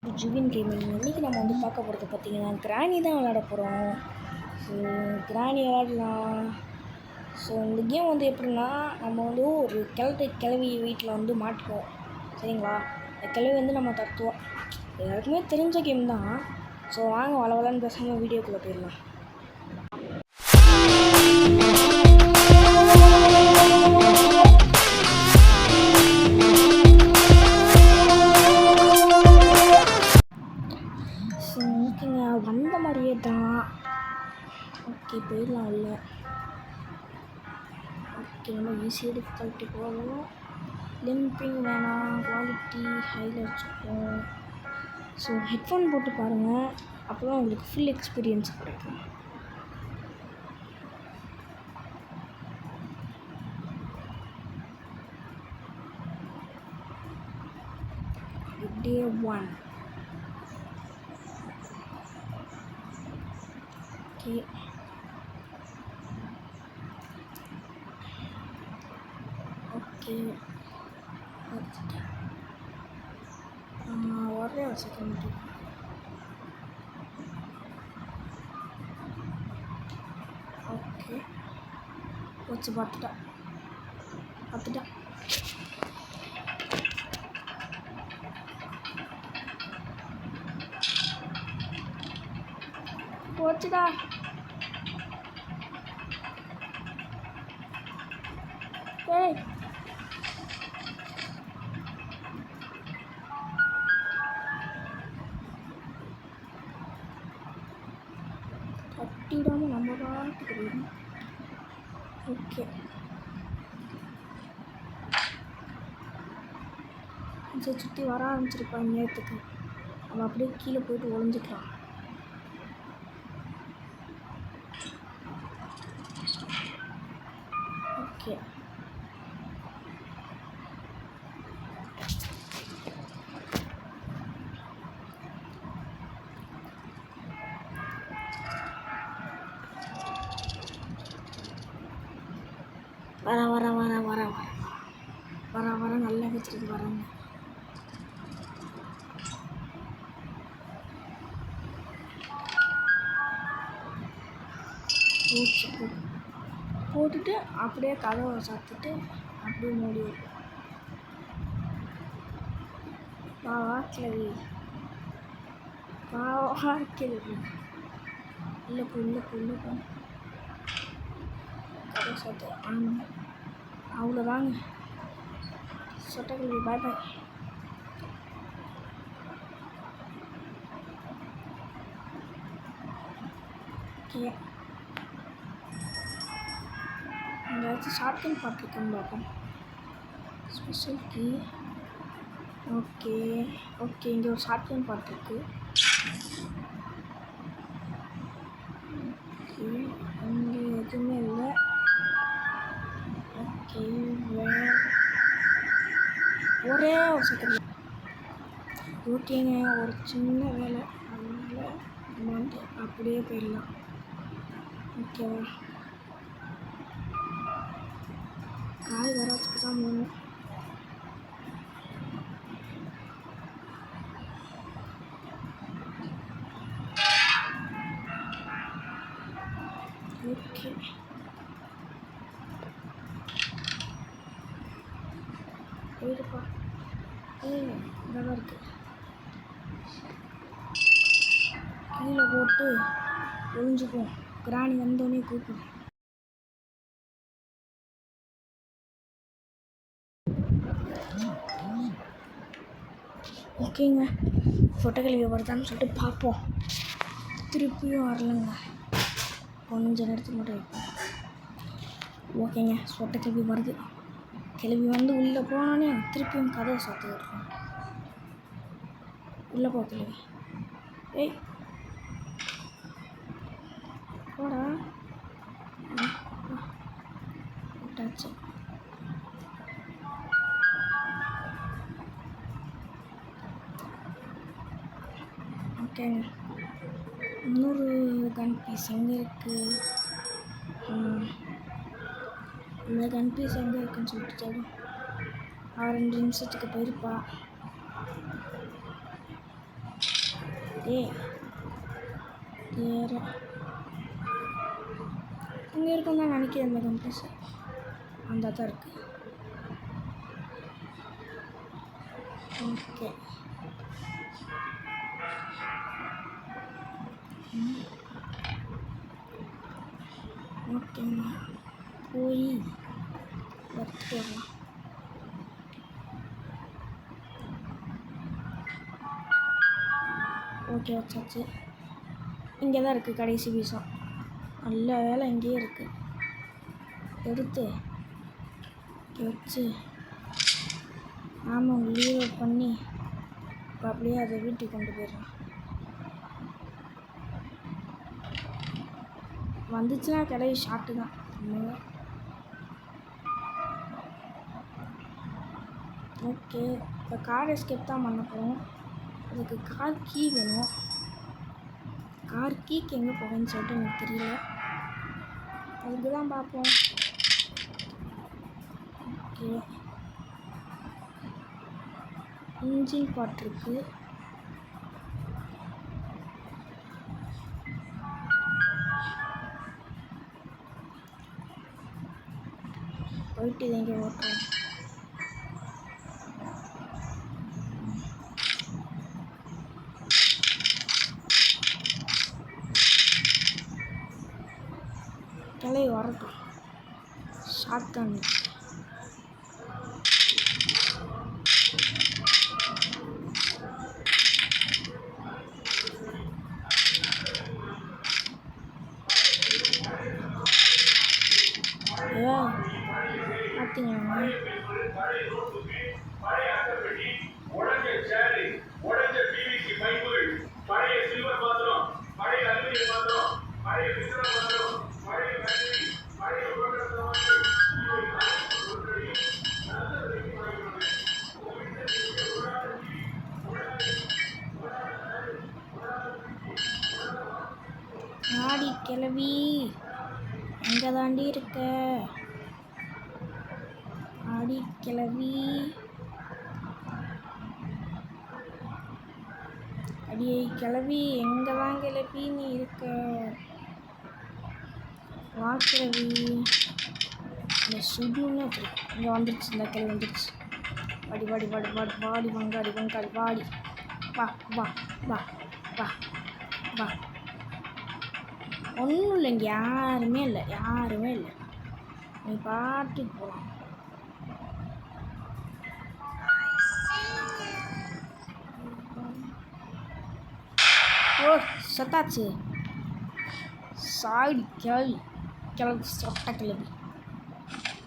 ஜுவின் gaming இன்றைக்கி நம்ம வந்து பார்க்க போகிறது பார்த்திங்கன்னா கிராணி தான் விளையாட போகிறோம். ஸோ கிராணி விளையாடலாம். ஸோ இந்த கேம் வந்து எப்படின்னா நம்ம வந்து ஒரு கிளவி வீட்டில் வந்து மாட்டுவோம். சரிங்களா? இந்த கிளவி வந்து நம்ம தத்துவோம். எல்லாருக்குமே தெரிஞ்ச கேம் தான். ஸோ வாங்க வளவலன்னு பேசாமல் வீடியோக்குள்ளே போயிடலாம். ஓகேங்க, வந்த மாதிரியே தான். ஓகே, போயிடலாம் இல்லை. ஓகே, நம்ம ஈஸியாக டிஃபிகல்ட்டி போகணும். லிம்பிங் வேணாம், குவாலிட்டி ஹையில் வச்சுப்போம். ஸோ ஹெட்ஃபோன் போட்டு பாருங்கள், அப்போ தான் உங்களுக்கு ஃபுல் எக்ஸ்பீரியன்ஸ் கிடைக்கும். டே 1. ஓகே, ஓகே, ஒரே ஒரு செகண்ட். ஓகே, வச்சு பார்த்துட்டேன். போச்சுடா. ஏய், கட்டிடாமல் நம்ம பாட்டுக்கு போயிடும். ஓகே, சுற்றி வர ஆரம்பிச்சிருப்பாங்க நேரத்துக்கு. நம்ம அப்படியே கீழே போயிட்டு ஒளிஞ்சிக்கலாம். ஓகே, வர நல்லா வச்சுருக்கு. வரேங்க. போட்டுட்டு அப்படியே கதவை சாத்திட்டு அப்படியே மூடி வைப்போம். வா கிளவி, கிளவி, இல்லை போ கதவை சாத்து. ஆமாம், அவ்வளோதாங்க. சொட்ட கிளவி, பாய் பாய். ஓகே, ஏதாச்சும் ஷார்ட்கன் பார்த்துருக்கேன்னு பார்ப்போம். Special key. ஓகே, இங்கே ஒரு ஷார்ட்கன் பார்த்துருக்கு. ஓகே, இங்கே எதுவுமே இல்லை. ஓகே, ஒரே ஒரு செகண்ட். ஓகேங்க, ஒரு சின்ன வேலை, அதனால் நம்ம வந்து அப்படியே போயிடலாம். ஓகேவா? காய் வராதுக்கு தான் வேணும். ஓகே, போயிடுப்பா. இதெல்லாம் இருக்கு. கீழே போட்டு ஒழிஞ்சுக்குவோம். கிராணி வந்தோடனே கூப்பிடும். ஓகேங்க, சொட்டக்கிழவி வருதான்னு சொல்லிட்டு பார்ப்போம். திருப்பியும் வரலங்க. கொஞ்சம் நேரத்துக்கு மட்டும் வைப்போம். ஓகேங்க, சொட்டக்கிழவி வருது. கிளவி வந்து உள்ளே போனோடனே திருப்பியும் கதவை சாத்தி விட்டுருவோம். உள்ளே போ கிளவி. ஏய், போடா. விட்டாச்சு. ஓகேங்க, இன்னொரு கன் பீஸ் எங்கே இருக்குது? இந்த கன் பீஸ் எங்கே இருக்குன்னு சொல்லிட்டு தேடும். 2 நிமிஷத்துக்கு போயிருப்பா. ஏய் வேறு இங்கே இருக்கும் தான் நினைக்கிறேன் இந்த கம்ப்ரஸர். அந்த தான் இருக்குது. ஓகே ஓகேண்ணா போய் எடுத்துட்டு வரலாம். ஓகே வச்சாச்சு. இங்கே தான் இருக்குது கடைசி பீஸும். நல்ல வேலை இங்கேயே இருக்குது. எடுத்து வச்சு ஆமாம் லீவ் பண்ணி இப்போ அப்படியே அதை வீட்டுக்கு கொண்டு போயிடலாம். வந்துச்சுன்னா கிடையாது ஷார்ட்டு தான். ஓகே இப்போ கார் எஸ்கேப் தான் பண்ண போகிறோம். அதுக்கு கார் கீ வேணும். கார் கீக்கு எங்கே போவேன்னு சொல்லிட்டு எனக்கு தெரியல. அதுக்கு தான் பார்ப்போம். ஓகே இன்ஜின் பார்ட் இருக்குது. போயிட்டு இதை இங்கே ஓட்டுறோம். கிளை வரட்டும். ஷார்ட் கன் பார்த்தீங்கன்னா ஆடி கிளவி எங்கே தாண்டி இருக்க? ஆடி கிளவி அடியை கிளவி எங்கே தான் கிளவி நீ இருக்க? வா கிளவி. இந்த சுடுன்னு இங்கே வந்துடுச்சு. இந்த கிளவி வந்துடுச்சு. வாடி வாடி வாடி வாடி வாடி வங்காடி வங்காடி வாடி. வா வா வா வா வா. ஒன்றும் இல்லை, இங்கே யாருமே இல்லை, யாருமே இல்லை. நீ பாட்டுக்கு போகலாம். ஓ சத்தாச்சு. சாடி கிளவி கிளவி சொட்ட கிளவி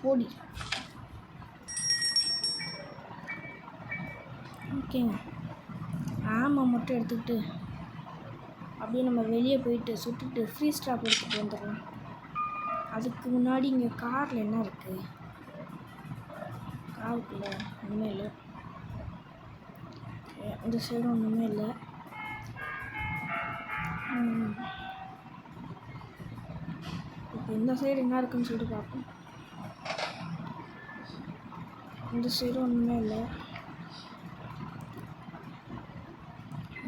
ஓடி. ஓகேங்க ஆமாம் மட்டும் எடுத்துக்கிட்டு அப்படியே நம்ம வெளியே போயிட்டு சுட்டுட்டு ஃப்ரீ ஸ்டாப் எடுத்துகிட்டு வந்துடலாம். அதுக்கு முன்னாடி இங்கே காரில் என்ன இருக்குது? காருக்குள்ள ஒன்றுமே இல்லை. இந்த சைடும் ஒன்றுமே இல்லை. இப்போ இந்த சைடு என்ன இருக்குன்னு சொல்லிட்டு பார்ப்போம். இந்த சைடும் ஒன்றுமே இல்லை.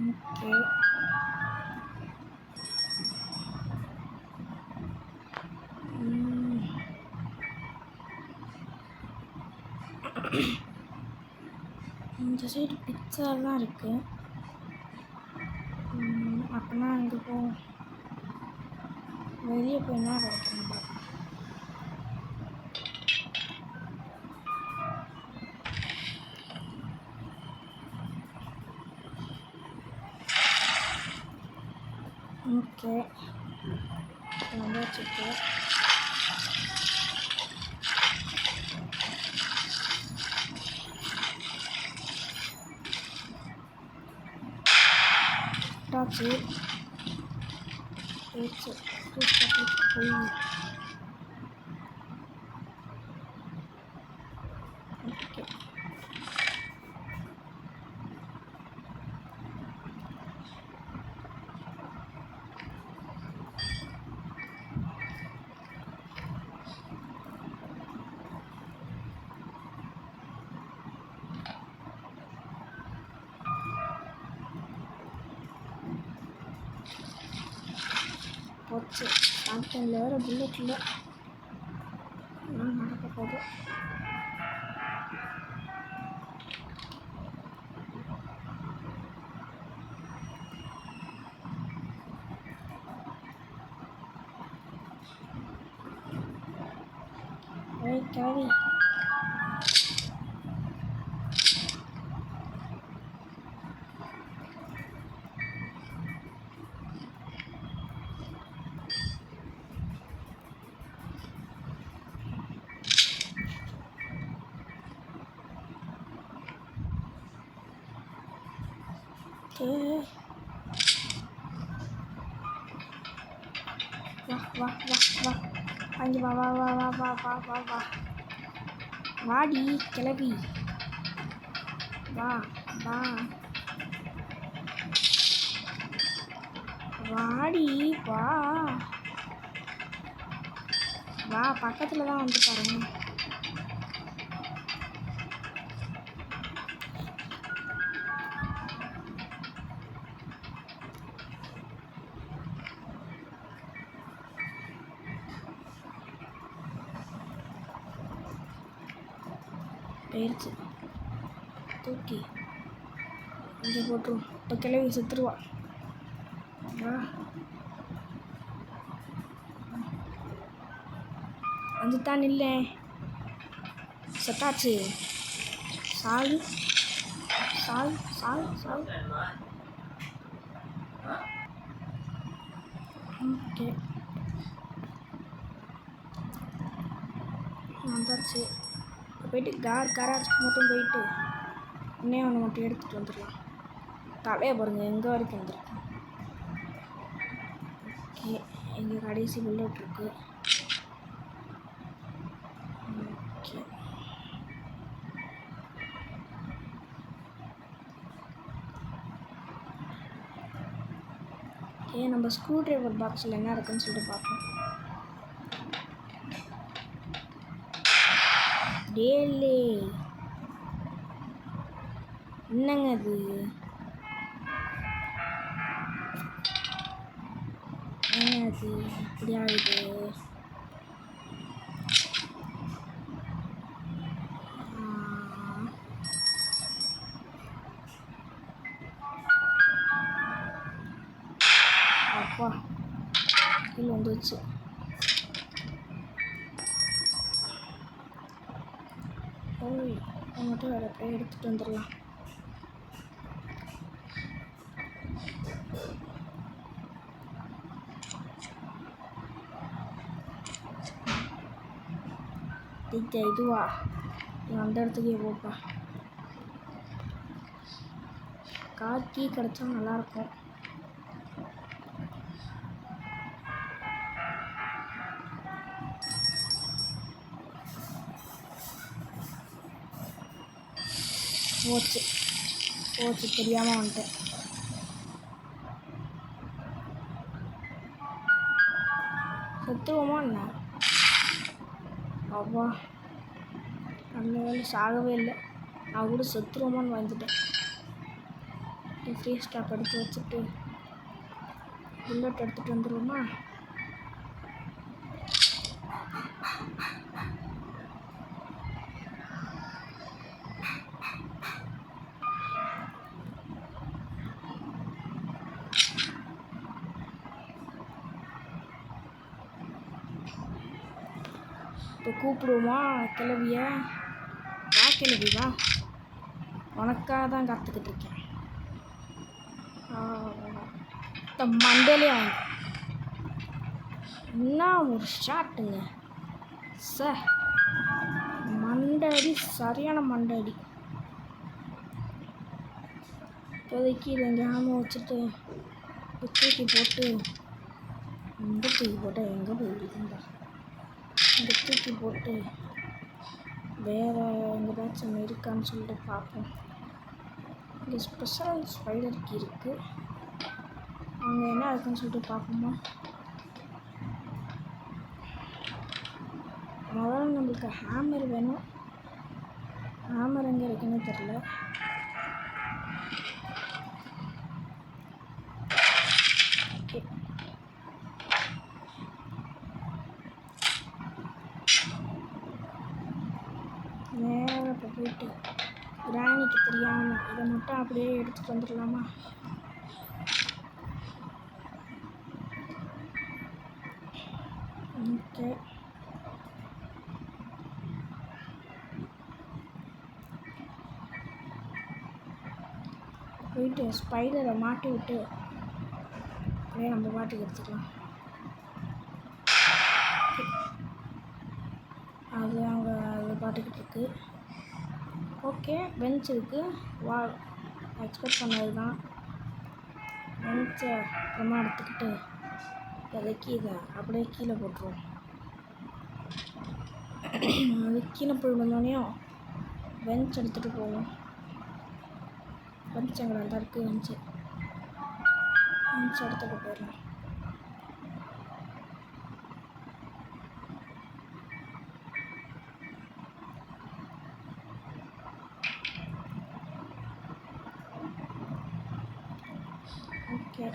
ஓகே இந்த சைடு பிக்சா தான் இருக்குது. அப்படின்னா அங்கே போவோம். வெளியே போய் என்ன கிடைக்கணும் பார்ப்போம். ஓகே வச்சுட்டு டாச்சு போய் ஓகே போச்சு. ஆக்ஷனில் வேறு புல்லட்டில் நான் நடக்க போகுது. கிளவி வா வாங்கி வா வாடி கிளவி வா வாடி வா பக்கத்தில் தான் வந்து பாருங்க. போயிடுச்சு. தூக்கி இங்கே போட்டுரும். இப்போ கிளவி செத்துருவா. வந்துட்டான் இல்லை செத்தாச்சு. சால் ஓகே வந்தாச்சு. போயிட்டு காராச்சுக்கு மட்டும் போயிட்டு இன்னே ஒன்று மட்டும் எடுத்துகிட்டு வந்துடலாம். தலையை பாருங்கள் எங்கே வரைக்கும் வந்துருக்கேன். ஓகே எங்கள் கடைசி புல்லட் இருக்குது. ஓகே நம்ம ஸ்க்ரூ ட்ரைவர் பாக்ஸில் என்ன இருக்குன்னு சொல்லிட்டு பார்ப்போம். டேலே என்னங்க அது? அது இப்படி ஆகுது. அப்பா கீழே வந்துச்சு. மட்டும் வேறு அப்படியே எடுத்துகிட்டு வந்துடலாம். இதுவா அந்த இடத்துக்கே போப்பா. கார் கீ கிடச்சா நல்லாயிருக்கும். போச்சு தெரியாமல் வந்துட்டேன். செத்துவோமா என்ன? அவ்வா அந்த வேலை சாகவே இல்லை. நான் கூட செத்துருவோமான்னு வந்துட்டேன். ஃப்ரீ ஸ்டாக் எடுத்து வச்சுட்டு புல்லட் எடுத்துகிட்டு வந்துடுவோமா? இப்போ கூப்பிடுவோமா கிளவிய? வா கிளவி வா, உனக்காக தான் காத்துக்கிட்டு இருக்கேன். மண்டையிலே வாங்க. என்ன ஒரு ஷாட்டுங்க சார். மண்டடி சரியான மண்டடி. இப்போதைக்கு இதை எங்கே ஆமாம் வச்சுட்டு தூக்கி போட்டு எங்கே போய் விழுந்தா இங்கே தூக்கி போட்டு வேறு எங்கேயாச்சும் இருக்கான்னு சொல்லிட்டு பார்ப்போம். இங்கே ஸ்பெஷல் ஸ்பைடர் கீ இருக்குது. அங்கே என்ன இருக்குன்னு சொல்லிட்டு பார்ப்போமா? முதல்ல நம்மளுக்கு ஹேமர் வேணும். ஹேமர் எங்கே இருக்குன்னு தெரில. ஓகே போயிட்டு கிராணிக்கு தெரியாமல் இதை மட்டும் அப்படியே எடுத்துகிட்டு வந்துடலாமா? ஓகே. போயிட்டு ஸ்பைடரை மாட்டி விட்டு அப்படியே நம்ம பாட்டுக்கு எடுத்துக்கலாம். அது அங்கே அது பாட்டுக்கிட்டு இருக்குது. ஓகே, பெஞ்ச் இருக்குது. வா, எக்ஸ்பெக்ட் பண்ணது தான். பெஞ்சை அப்புறமா எடுத்துக்கிட்டு இறக்கி இதை அப்படியே கீழே போட்டுருவோம். அது கீழே போய் வந்தோடனையும் பெஞ்ச் எடுத்துகிட்டு போவோம். பெஞ்ச் அங்கே தான் இருக்குது. பெஞ்ச் எடுத்துகிட்டு போயிடலாம். ஓகே,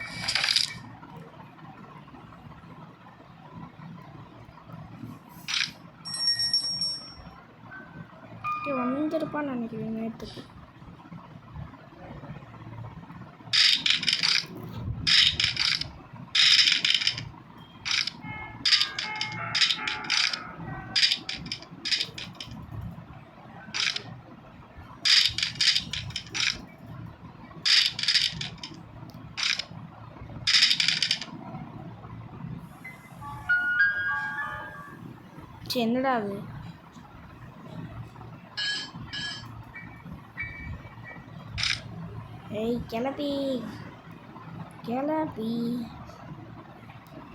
ஓகே வந்துருப்பான்னு நினைக்கிறேன் நேற்றுக்கு. என்னடா அது? ஏய் கிளப்பி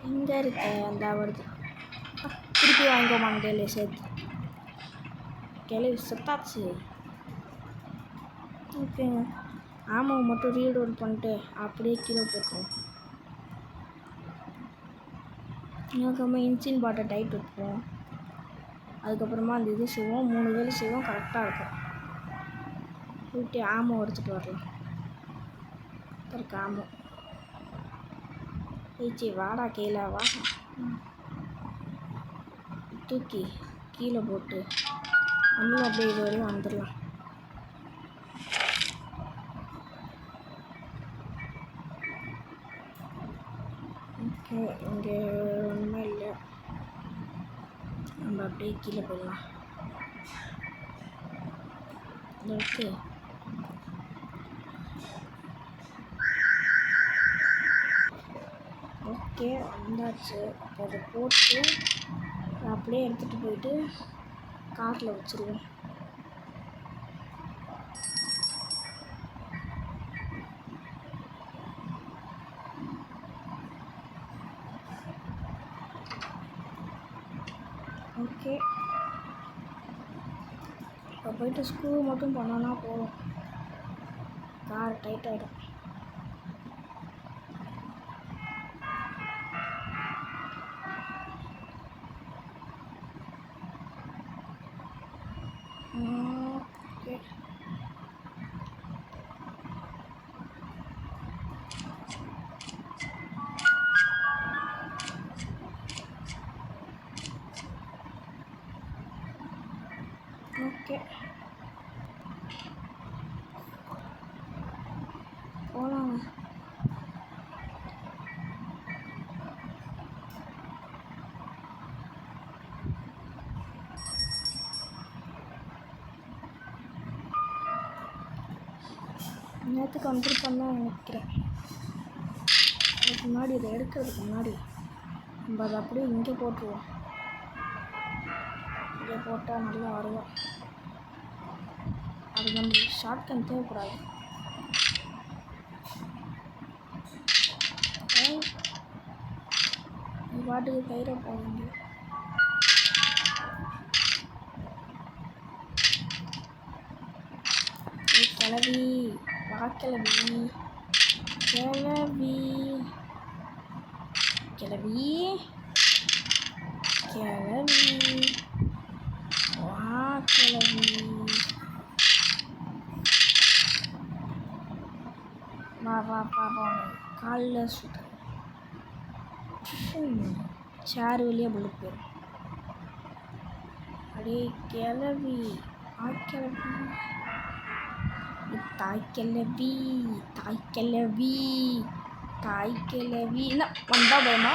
எங்கே இருக்க? அந்த வருது. திருப்பி வாங்கிக்கோ மண்டையில சேர்த்து. கிளவி செத்தாச்சு. ஓகேங்க, ஆமாம் மட்டும் ரீலோட் பண்ணிட்டு அப்படியே கீழே போட்டுருவோம். அதுக்கப்புறமா இன்ஜின் பாட்டை டைட் வைப்போம். அதுக்கப்புறமா அந்த இது செய்வோம். 3 வேலை செய்வோம், கரெக்டாக இருக்கும். போயிட்டு ஆமோ எடுத்துகிட்டு வரலாம். இருக்கு ஆமோ. ஏச்சி வாடா கீழே வா. தூக்கி கீழே போட்டு நம்மளும் அப்படியே இது வரையும் வந்துடலாம். ஓகே, இங்கே ஒன்றுமே இல்லை. நம்ம அப்படியே கீழே போடலாம். ஓகே, ஓகே வந்தாச்சு. அதை போட்டு அப்படியே எடுத்துகிட்டு போயிட்டு காட்டில் வச்சுருவோம். ஓகே, இப்போ போயிட்டு ஸ்க்ரூ மட்டும் பண்ணோன்னா போதும், கார் டைட் ஆகிடும். ஓகே, ஓகே போகலாங்க. நேற்றுக்கு வந்துருப்பான்னு தான் நினைக்கிறேன். அதுக்கு முன்னாடி இதை எடுக்கிறதுக்கு முன்னாடி நம்ம அதை அப்படியே இங்கே போட்டுருவோம். இங்கே போட்டால் நல்லா வருவோம். அது நம்மளுக்கு ஷார்ட் கன் தேவைப்படாது. பாட்டுக்கு கயிறை போடுங்க. கிளவி வா, கிளவி கிளவி கிளவி கிளவி வா, கிளவி வா வா பாப்பா. காலில் சுத்த சேர் வழியாக புல்லட் போயிடும். அப்படியே கிளவி தாய்க்கிழவி தாய்க்கிழவி தாய்க்கிழவி தாய்க்கிழவி என்ன வந்தால் பயமா?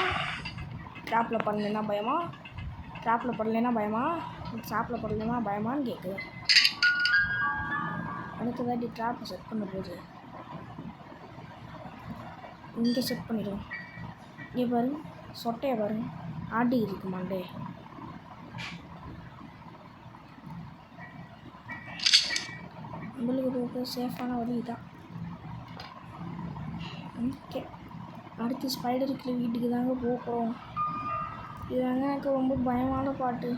ட்ராப்பில் பண்ணலைன்னா பயமா? ட்ராப்பில் படலைன்னா பயமா? ட்ராப்பில் படலைன்னா பயமான்னு கேட்குது. அடுத்த தாட்டி ட்ராப்பை செட் பண்ணும்போது இங்கே செட் பண்ணிடுவோம். இங்கே பாருங்க, சொட்டையை பாருங்க, ஆடி இருக்கு மண்டே. நம்மளுக்கு போக சேஃபான வழி தான். ஓகே, அடுத்து ஸ்பைடருக்கு வீட்டுக்கு தாங்க போகிறோம். இதுதாங்க எனக்கு ரொம்ப பயமான பாட்டு.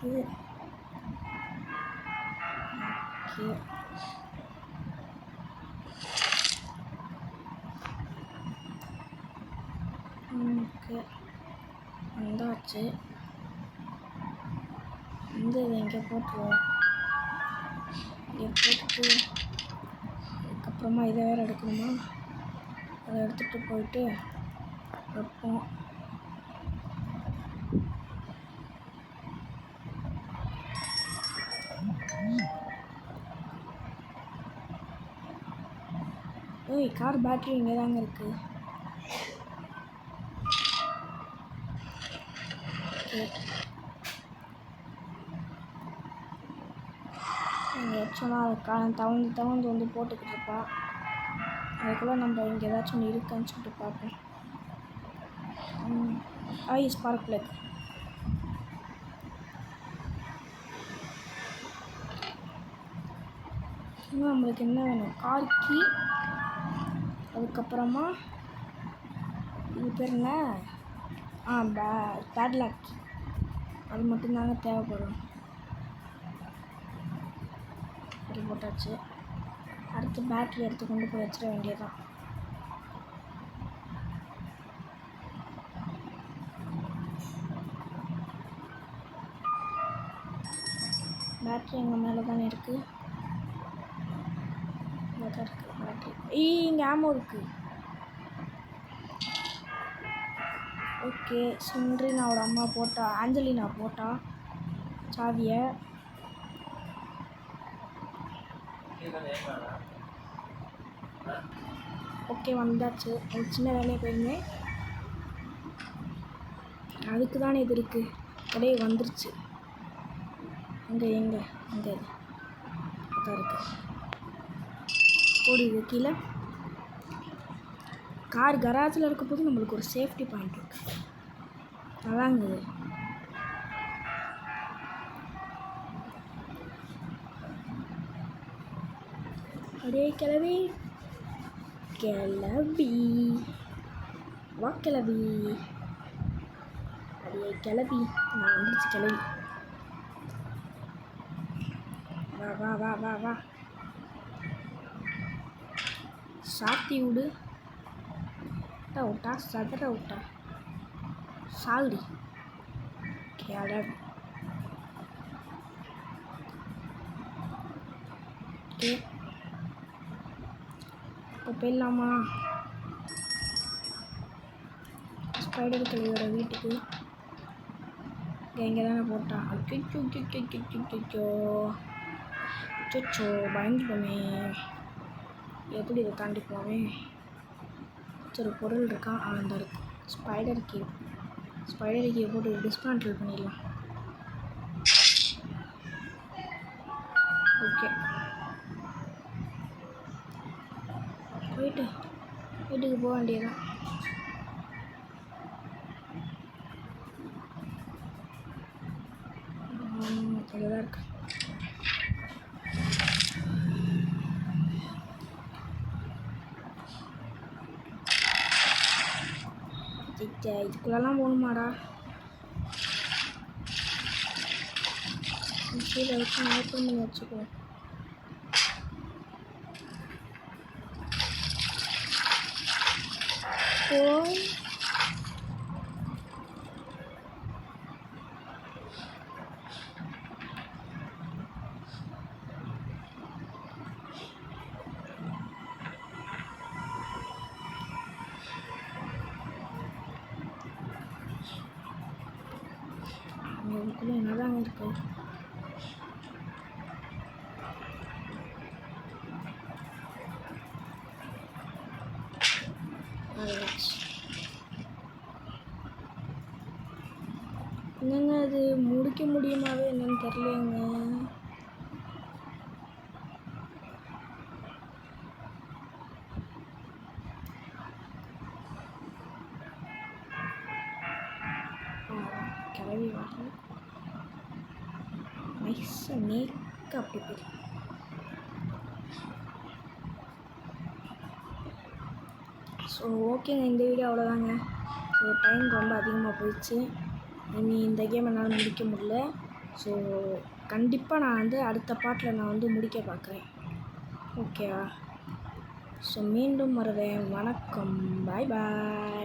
ஓகே ஓகே வந்தாச்சு. இதை எங்கே போட்டுருவோம்? இங்கே போட்டு அதுக்கப்புறமா இதை வேறு எடுக்கணுமா? அதை எடுத்துகிட்டு போயிட்டு வைப்போம். ஏய், கார் பேட்டரி இங்கே தாங்க இருக்குது. இங்கே வச்சோன்னா தவந்து வந்து போட்டுக்கிட்டு இருப்பா. அதுக்குள்ளே நம்ம இங்கே ஏதாச்சும் ஒன்று இருக்கான்னு சொல்லிட்டு பார்ப்போம். Spark plug. இன்னும் நம்மளுக்கு என்ன வேணும்? கார் கீ, அதுக்கப்புறமா இது பேர் என்ன? Padlock key. அது மட்டும்தாங்க தேவைப்படும். அப்படி போட்டாச்சு. அடுத்து பேட்ரி எடுத்து கொண்டு போய் வச்சிட வேண்டியதான். பேட்ரி எங்கள் மேலே தானே இருக்குது. பேட்ரி இங்கே ஆமோ இருக்குது. ஓகே, சிண்ட்ரினாவோட அம்மா போட்டா, ஆஞ்சலினா போட்டா சாவியை. ஓகே வந்தாச்சு. ஒரு சின்ன வேலையை போயிருந்தேன், அதுக்கு தானே இது இருக்குது. அப்படியே வந்துருச்சு. அங்கே அங்கே அதான் இருக்குது. ஓடிது கீழே. கார் கராஜில் இருக்க போது நம்மளுக்கு ஒரு சேஃப்டி பாயிண்ட் இருக்குது. அதாங்க இது. அப்படியே கிளவி வா கிளவி. அப்படியே கிளவி. நான் வந்துருச்சு கிளவி. வா வா வா வா வா சாத்தி விடு. விட்டா சதற விட்டா சாகுடி கிளவி. ஓகே, இப்போ போயிடலாமா ஸ்பைடர் கிளவியோட வீட்டுக்கு? இங்கே தானே போட்டான். அச்சோ பயந்துட்டோமே. எப்படி இதை தாண்டி போவேன்? சரி, பொருள் இருக்கான். அந்த இருக்கு ஸ்பைடர் கீ போட்டு டிஸ்மேண்டில் பண்ணிடலாம். ஓகே, வீட்டுக்கு போக வேண்டியதான். அதுதான் இருக்கு. இதுக்குள்ளெல்லாம் போகணுமாடா? கீழே வச்சு ஓப்பன் பண்ணி வச்சுக்குவோம். போய் இருக்கு. என்னங்க அது முடிக்க முடியுமாவே என்னன்னு தெரியலங்க. கிளவி வரல, நைஸாக நேக்க அப்படி போய். ஸோ ஓகேங்க, இந்த வீடியோ அவ்வளோதாங்க. ஸோ டைம் ரொம்ப அதிகமாக போயிடுச்சு. இனி இந்த கேம் என்னால் முடிக்க முடியல. ஸோ கண்டிப்பாக நான் வந்து அடுத்த பாட்டில் நான் வந்து முடிக்க பார்க்குறேன். ஓகேவா? ஸோ மீண்டும் வருவேன். வணக்கம். பாய் பாய்.